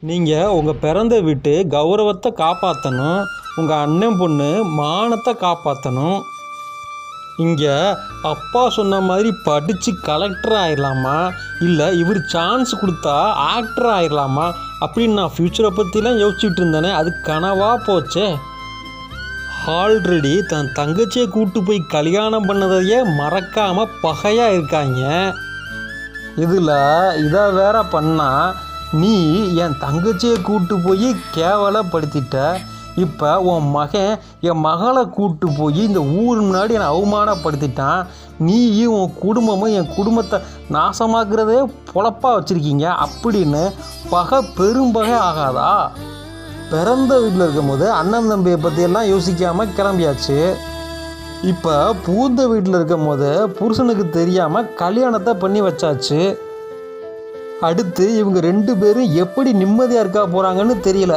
நீங்கள் உங்கள் பிறந்த வீட்டு கௌரவத்தை காப்பாற்றணும், உங்கள் அண்ணன் பொண்ணு மானத்தை காப்பாற்றணும். இங்கே அப்பா சொன்ன மாதிரி படித்து கலெக்டர் ஆயிடலாமா, இல்லை இவர் சான்ஸ் கொடுத்தா ஆக்டர் ஆயிடலாமா அப்படின்னு நான் ஃப்யூச்சரை பற்றிலாம் யோசிச்சுட்டு இருந்தேனே, அது கனவாக போச்சே. ஆல்ரெடி தன் தங்கச்சியை கூட்டு போய் கல்யாணம் பண்ணதையே மறக்காமல் பகையாக இருக்காங்க. இதில் இதை வேற பண்ணால் நீ என் தங்கச்சியை கூட்டு போய் கேவலப்படுத்திட்ட, இப்போ உன் மகன் என் மகளை கூட்டு போய் இந்த ஊர் முன்னாடி என்னை அவமானப்படுத்திட்டான், நீயும் உன் குடும்பமும் என் குடும்பத்தை நாசமாக்குறதே பொழப்பாக வச்சுருக்கீங்க அப்படின்னு பகை பெரும்பகை ஆகாதா? பிறந்த வீட்டில் இருக்கும்போது அண்ணன் தம்பியை பற்றியெல்லாம் யோசிக்காமல் கிளம்பியாச்சு. இப்போ பூந்த வீட்டில் இருக்கும் போது புருஷனுக்கு தெரியாமல் கல்யாணத்தை பண்ணி வச்சாச்சு. அடுத்து இவங்க 2 பேரும் எப்படி நிம்மதியாக இருக்கா போகிறாங்கன்னு தெரியல.